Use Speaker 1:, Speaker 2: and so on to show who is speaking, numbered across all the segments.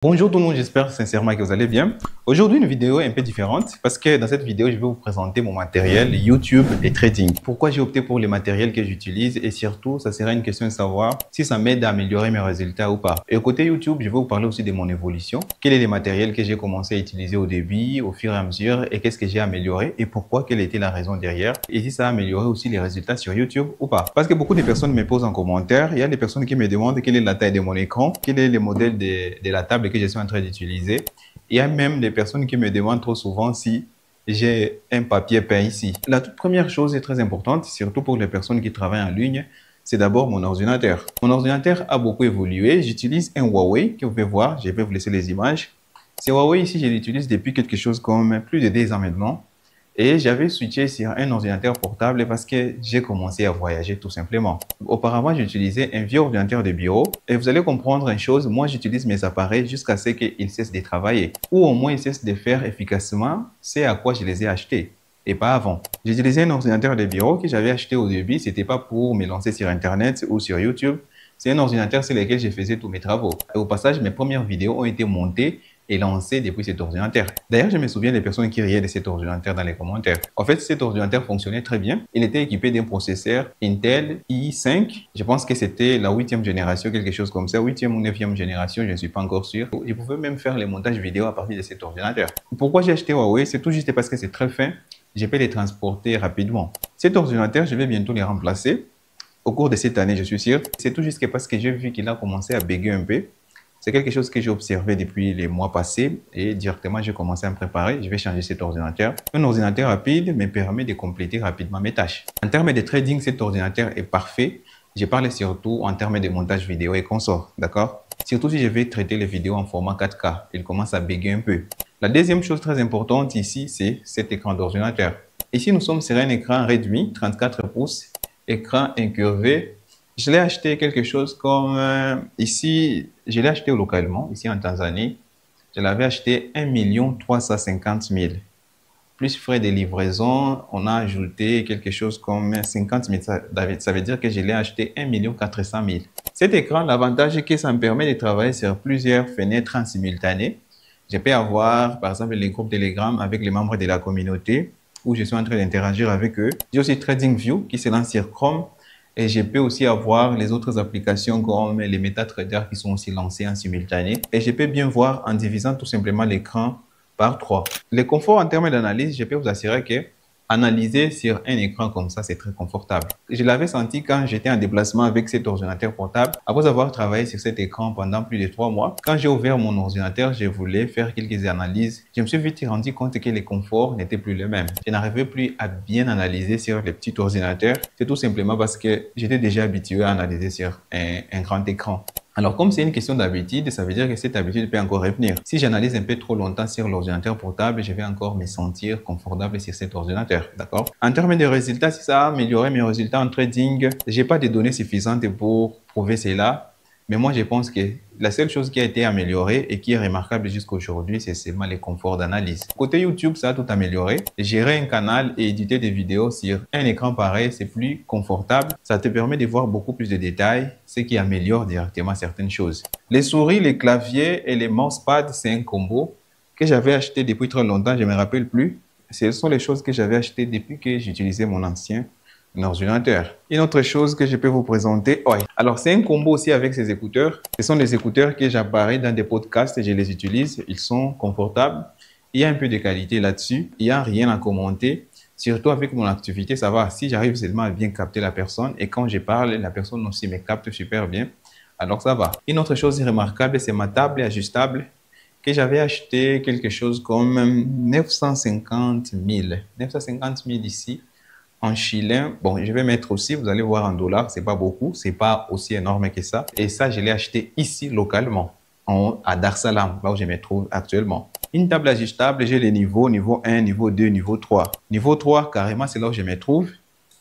Speaker 1: Bonjour tout le monde, j'espère sincèrement que vous allez bien. Aujourd'hui, une vidéo un peu différente parce que dans cette vidéo, je vais vous présenter mon matériel YouTube et trading. Pourquoi j'ai opté pour les matériels que j'utilise et surtout, ça sera une question de savoir si ça m'aide à améliorer mes résultats ou pas. Et côté YouTube, je vais vous parler aussi de mon évolution. Quels sont les matériels que j'ai commencé à utiliser au début, au fur et à mesure et qu'est-ce que j'ai amélioré et pourquoi, quelle était la raison derrière et si ça a amélioré aussi les résultats sur YouTube ou pas. Parce que beaucoup de personnes me posent en commentaire, il y a des personnes qui me demandent quelle est la taille de mon écran, quel est le modèle de la table que je suis en train d'utiliser. Il y a même des personnes qui me demandent trop souvent si j'ai un papier peint ici. La toute première chose est très importante, surtout pour les personnes qui travaillent en ligne, c'est d'abord mon ordinateur. Mon ordinateur a beaucoup évolué. J'utilise un Huawei que vous pouvez voir. Je vais vous laisser les images. Ce Huawei ici, je l'utilise depuis quelque chose comme plus de 10 ans maintenant. Et j'avais switché sur un ordinateur portable parce que j'ai commencé à voyager tout simplement. Auparavant, j'utilisais un vieux ordinateur de bureau et vous allez comprendre une chose, moi j'utilise mes appareils jusqu'à ce qu'ils cessent de travailler ou au moins ils cessent de faire efficacement ce à quoi je les ai achetés et pas avant. J'utilisais un ordinateur de bureau que j'avais acheté au début, c'était pas pour me lancer sur Internet ou sur YouTube. C'est un ordinateur sur lequel je faisais tous mes travaux. Et au passage, mes premières vidéos ont été montées et lancé depuis cet ordinateur. D'ailleurs, je me souviens des personnes qui riaient de cet ordinateur dans les commentaires. En fait, cet ordinateur fonctionnait très bien. Il était équipé d'un processeur Intel i5. Je pense que c'était la 8e génération, quelque chose comme ça. 8e ou 9e génération, je ne suis pas encore sûr. Je pouvais même faire les montages vidéo à partir de cet ordinateur. Pourquoi j'ai acheté Huawei? C'est tout juste parce que c'est très fin. Je peux les transporter rapidement. Cet ordinateur, je vais bientôt les remplacer. Au cours de cette année, je suis sûr. C'est tout juste parce que j'ai vu qu'il a commencé à bugger un peu. C'est quelque chose que j'ai observé depuis les mois passés et directement j'ai commencé à me préparer. Je vais changer cet ordinateur. Un ordinateur rapide me permet de compléter rapidement mes tâches. En termes de trading, cet ordinateur est parfait. Je parle surtout en termes de montage vidéo et consort, d'accord? Surtout si je vais traiter les vidéos en format 4K. Il commence à bugger un peu. La deuxième chose très importante ici, c'est cet écran d'ordinateur. Ici, nous sommes sur un écran réduit, 34 pouces, écran incurvé. Je l'ai acheté quelque chose comme ici, je l'ai acheté localement, ici en Tanzanie. Je l'avais acheté 1 350 000. Plus frais de livraison, on a ajouté quelque chose comme 50 000. Ça veut dire que je l'ai acheté 1 400 000. Cet écran, l'avantage est que ça me permet de travailler sur plusieurs fenêtres en simultané. Je peux avoir, par exemple, les groupes Telegram avec les membres de la communauté où je suis en train d'interagir avec eux. J'ai aussi TradingView qui se lance sur Chrome. Et je peux aussi avoir les autres applications comme les MetaTrader qui sont aussi lancées en simultané. Et je peux bien voir en divisant tout simplement l'écran par 3. Le confort en termes d'analyse, je peux vous assurer que analyser sur un écran comme ça, c'est très confortable. Je l'avais senti quand j'étais en déplacement avec cet ordinateur portable. Après avoir travaillé sur cet écran pendant plus de 3 mois, quand j'ai ouvert mon ordinateur, je voulais faire quelques analyses. Je me suis vite rendu compte que les conforts n'étaient plus les mêmes. Je n'arrivais plus à bien analyser sur les petits ordinateurs. C'est tout simplement parce que j'étais déjà habitué à analyser sur un grand écran. Alors, comme c'est une question d'habitude, ça veut dire que cette habitude peut encore revenir. Si j'analyse un peu trop longtemps sur l'ordinateur portable, je vais encore me sentir confortable sur cet ordinateur, d'accord? En termes de résultats, si ça a amélioré mes résultats en trading, j'ai pas de données suffisantes pour prouver cela. Mais moi, je pense que la seule chose qui a été améliorée et qui est remarquable jusqu'à aujourd'hui, c'est seulement les conforts d'analyse. Côté YouTube, ça a tout amélioré. Gérer un canal et éditer des vidéos sur un écran pareil, c'est plus confortable. Ça te permet de voir beaucoup plus de détails, ce qui améliore directement certaines choses. Les souris, les claviers et les mousepads, c'est un combo que j'avais acheté depuis très longtemps, je ne me rappelle plus. Ce sont les choses que j'avais achetées depuis que j'utilisais mon ancien ordinateur. Une autre chose que je peux vous présenter, alors c'est un combo aussi avec ces écouteurs. Ce sont des écouteurs que j'appareille dans des podcasts et je les utilise. Ils sont confortables. Il y a un peu de qualité là-dessus. Il n'y a rien à commenter. Surtout avec mon activité, ça va. Si j'arrive seulement à bien capter la personne et quand je parle, la personne aussi me capte super bien. Alors ça va. Une autre chose remarquable, c'est ma table ajustable que j'avais acheté quelque chose comme 950 000. 950 000 ici. En chilien, bon, je vais mettre aussi, vous allez voir en dollars, c'est pas beaucoup, c'est pas aussi énorme que ça. Et ça, je l'ai acheté ici localement, à Dar es Salaam, là où je me trouve actuellement. Une table ajustable, j'ai les niveaux, niveau 1, niveau 2, niveau 3. Niveau 3, carrément, c'est là où je me trouve.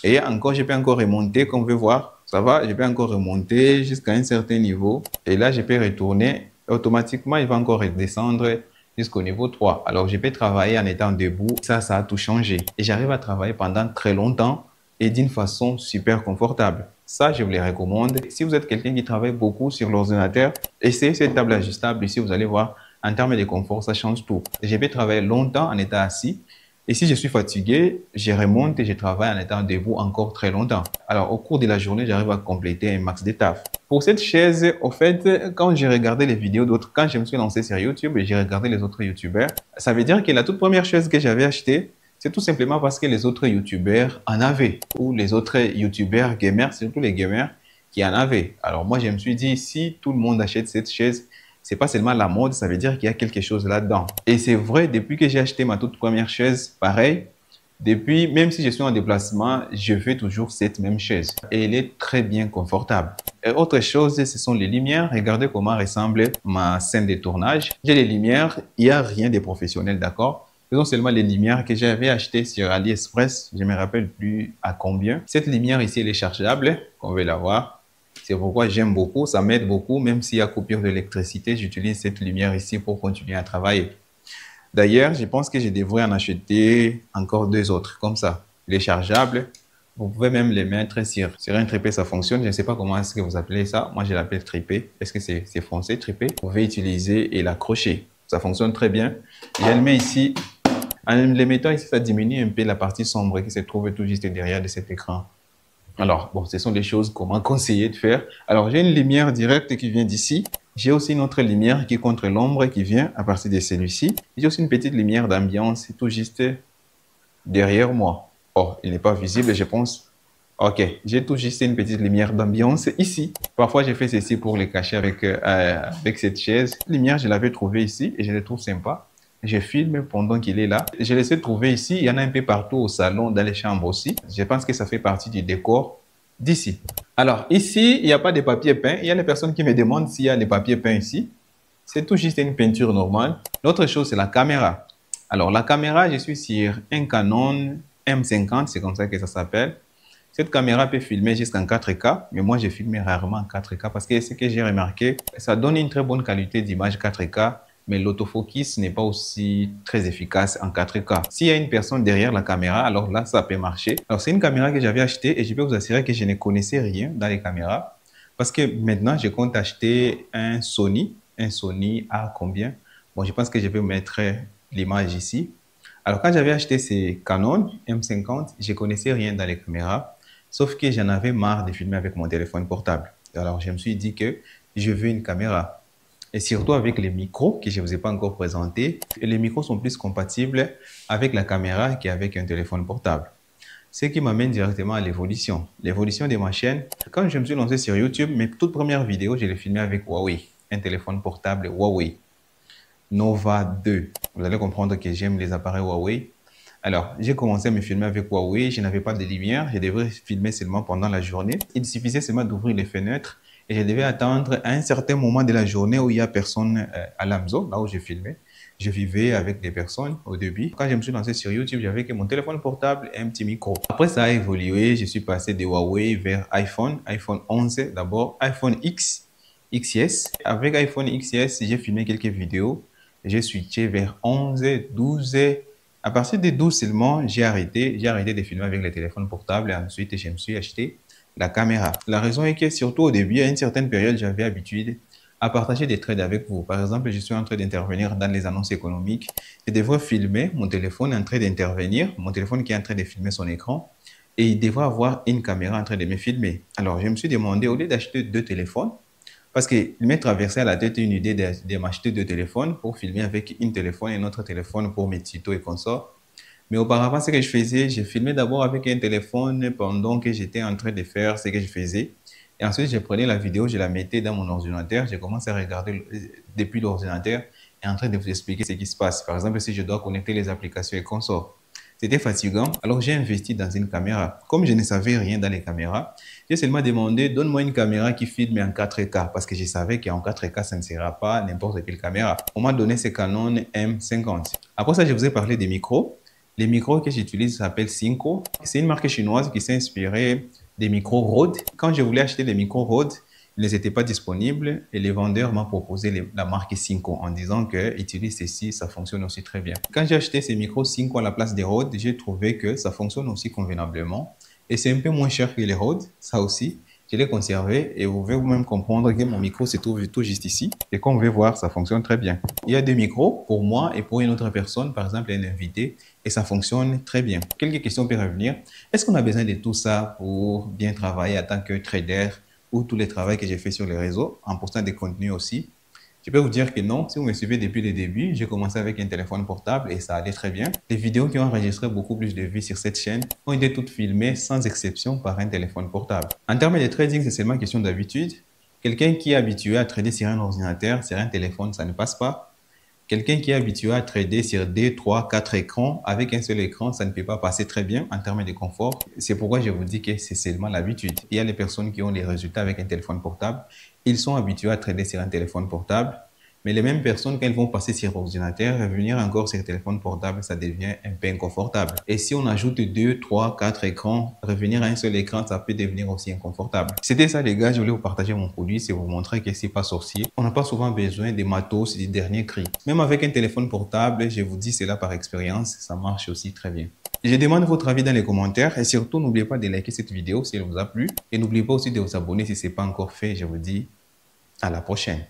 Speaker 1: Et encore, je peux encore remonter, comme vous pouvez voir. Ça va, je peux encore remonter jusqu'à un certain niveau. Et là, je peux retourner. Automatiquement, il va encore redescendre jusqu'au niveau 3. Alors, je peux travailler en étant debout. Ça a tout changé. Et j'arrive à travailler pendant très longtemps et d'une façon super confortable. Ça, je vous les recommande. Si vous êtes quelqu'un qui travaille beaucoup sur l'ordinateur, essayez cette table ajustable. Ici, vous allez voir, en termes de confort, ça change tout. Je vais travailler longtemps en étant assis. Et si je suis fatigué, je remonte et je travaille en étant debout encore très longtemps. Alors, au cours de la journée, j'arrive à compléter un max de taf. Pour cette chaise, au fait, quand j'ai regardé les vidéos d'autres, quand je me suis lancé sur YouTube et j'ai regardé les autres YouTubeurs, ça veut dire que la toute première chaise que j'avais achetée, c'est tout simplement parce que les autres YouTubeurs en avaient. Ou les autres YouTubeurs gamers, surtout les gamers, qui en avaient. Alors moi, je me suis dit, si tout le monde achète cette chaise, c'est pas seulement la mode, ça veut dire qu'il y a quelque chose là-dedans. Et c'est vrai, depuis que j'ai acheté ma toute première chaise, pareil, depuis, même si je suis en déplacement, je fais toujours cette même chaise. Et elle est très bien confortable. Et autre chose, ce sont les lumières. Regardez comment ressemble ma scène de tournage. J'ai les lumières, il n'y a rien de professionnel, d'accord? Ce sont seulement les lumières que j'avais achetées sur AliExpress. Je ne me rappelle plus à combien. Cette lumière ici, elle est chargeable, qu'on veut la voir. C'est pourquoi j'aime beaucoup, ça m'aide beaucoup, même s'il y a coupure d'électricité, j'utilise cette lumière ici pour continuer à travailler. D'ailleurs, je pense que je devrais en acheter encore deux autres, comme ça. Les chargeables, vous pouvez même les mettre sur un trépied, ça fonctionne. Je ne sais pas comment est-ce que vous appelez ça. Moi, je l'appelle trépied. Est-ce que c'est français, trépied? Vous pouvez utiliser et l'accrocher. Ça fonctionne très bien. Je le mets ici. En les mettant ici, ça diminue un peu la partie sombre qui se trouve tout juste derrière de cet écran. Alors, bon, ce sont des choses comment conseiller de faire. Alors, j'ai une lumière directe qui vient d'ici. J'ai aussi une autre lumière qui est contre l'ombre qui vient à partir de celui-ci. J'ai aussi une petite lumière d'ambiance tout juste derrière moi. Oh, il n'est pas visible, je pense. Ok, j'ai tout juste une petite lumière d'ambiance ici. Parfois, j'ai fait ceci pour les cacher avec cette chaise. La lumière, je l'avais trouvée ici et je la trouve sympa. Je filme pendant qu'il est là. Je l'ai trouver ici. Il y en a un peu partout au salon, dans les chambres aussi. Je pense que ça fait partie du décor d'ici. Alors, ici, il n'y a pas de papier peint. Il y a les personnes qui me demandent s'il y a des papiers peints ici. C'est tout juste une peinture normale. L'autre chose, c'est la caméra. Alors, la caméra, je suis sur un Canon M50, c'est comme ça que ça s'appelle. Cette caméra peut filmer jusqu'en 4K, mais moi, je filme rarement en 4K parce que ce que j'ai remarqué, ça donne une très bonne qualité d'image 4K, mais l'autofocus n'est pas aussi très efficace en 4K. S'il y a une personne derrière la caméra, alors là, ça peut marcher. Alors, c'est une caméra que j'avais achetée et je peux vous assurer que je ne connaissais rien dans les caméras parce que maintenant, je compte acheter un Sony A combien? Bon, je pense que je vais mettre l'image ici. Alors, quand j'avais acheté ces Canon M50, je ne connaissais rien dans les caméras, sauf que j'en avais marre de filmer avec mon téléphone portable. Alors, je me suis dit que je veux une caméra. Et surtout avec les micros que je ne vous ai pas encore présentés. Et les micros sont plus compatibles avec la caméra qu'avec un téléphone portable. Ce qui m'amène directement à l'évolution. L'évolution de ma chaîne. Quand je me suis lancé sur YouTube, mes toutes premières vidéos, je les filmais avec Huawei. Un téléphone portable Huawei Nova 2. Vous allez comprendre que j'aime les appareils Huawei. Alors, j'ai commencé à me filmer avec Huawei. Je n'avais pas de lumière. Je devrais filmer seulement pendant la journée. Il suffisait seulement d'ouvrir les fenêtres. Et je devais attendre à un certain moment de la journée où il n'y a personne à la maison, là où je filmais. Je vivais avec des personnes au début. Quand je me suis lancé sur YouTube, j'avais que mon téléphone portable et un petit micro. Après, ça a évolué. Je suis passé de Huawei vers iPhone 11 d'abord, iPhone X, XS. Avec iPhone XS, j'ai filmé quelques vidéos. J'ai switché vers 11, 12. À partir de 12 seulement, j'ai arrêté de filmer avec les téléphones portables et ensuite, je me suis acheté la caméra. La raison est que surtout au début, à une certaine période, j'avais l'habitude à partager des trades avec vous. Par exemple, je suis en train d'intervenir dans les annonces économiques. Je devrais filmer mon téléphone en train d'intervenir, mon téléphone qui est en train de filmer son écran, et il devrait avoir une caméra en train de me filmer. Alors, je me suis demandé, au lieu d'acheter deux téléphones, parce qu'il m'est traversé à la tête une idée de m'acheter deux téléphones pour filmer avec un téléphone et un autre téléphone pour mes tutos et consorts. Mais auparavant, ce que je faisais, je filmais d'abord avec un téléphone pendant que j'étais en train de faire ce que je faisais. Et ensuite, je prenais la vidéo, je la mettais dans mon ordinateur. Je commençais à regarder depuis l'ordinateur et en train de vous expliquer ce qui se passe. Par exemple, si je dois connecter les applications et consorts. C'était fatigant. Alors, j'ai investi dans une caméra. Comme je ne savais rien dans les caméras, j'ai seulement demandé, donne-moi une caméra qui filme en 4K parce que je savais qu'en 4K, ça ne sera pas n'importe quelle caméra. On m'a donné ce Canon M50. Après ça, je vous ai parlé des micros. Les micros que j'utilise s'appellent Synco. C'est une marque chinoise qui s'est inspirée des micros Rode. Quand je voulais acheter des micros Rode, ils n'étaient pas disponibles et les vendeurs m'ont proposé la marque Synco en disant que utilise ceci, ça fonctionne aussi très bien. Quand j'ai acheté ces micros Synco à la place des Rode, j'ai trouvé que ça fonctionne aussi convenablement et c'est un peu moins cher que les Rode, ça aussi. Je l'ai conservé et vous pouvez vous-même comprendre que mon micro se trouve tout juste ici. Et comme vous pouvez voir, ça fonctionne très bien. Il y a deux micros pour moi et pour une autre personne, par exemple un invité, et ça fonctionne très bien. Quelques questions peuvent revenir. Est-ce qu'on a besoin de tout ça pour bien travailler en tant que trader ou tous les travaux que j'ai fait sur les réseaux, en postant des contenus aussi? Je peux vous dire que non, si vous me suivez depuis le début, j'ai commencé avec un téléphone portable et ça allait très bien. Les vidéos qui ont enregistré beaucoup plus de vues sur cette chaîne ont été toutes filmées sans exception par un téléphone portable. En termes de trading, c'est seulement question d'habitude. Quelqu'un qui est habitué à trader sur un ordinateur, sur un téléphone, ça ne passe pas. Quelqu'un qui est habitué à trader sur 2, 3, 4 écrans, avec un seul écran, ça ne peut pas passer très bien en termes de confort. C'est pourquoi je vous dis que c'est seulement l'habitude. Il y a les personnes qui ont les résultats avec un téléphone portable. Ils sont habitués à trader sur un téléphone portable. Mais les mêmes personnes, quand elles vont passer sur ordinateur, revenir encore sur téléphone portable, ça devient un peu inconfortable. Et si on ajoute 2, 3, 4 écrans, revenir à un seul écran, ça peut devenir aussi inconfortable. C'était ça les gars, je voulais vous partager mon produit, c'est vous montrer que c'est pas sorcier. On n'a pas souvent besoin des matos, des derniers cris. Même avec un téléphone portable, je vous dis cela par expérience, ça marche aussi très bien. Je demande votre avis dans les commentaires et surtout n'oubliez pas de liker cette vidéo si elle vous a plu. Et n'oubliez pas aussi de vous abonner si ce n'est pas encore fait, je vous dis à la prochaine.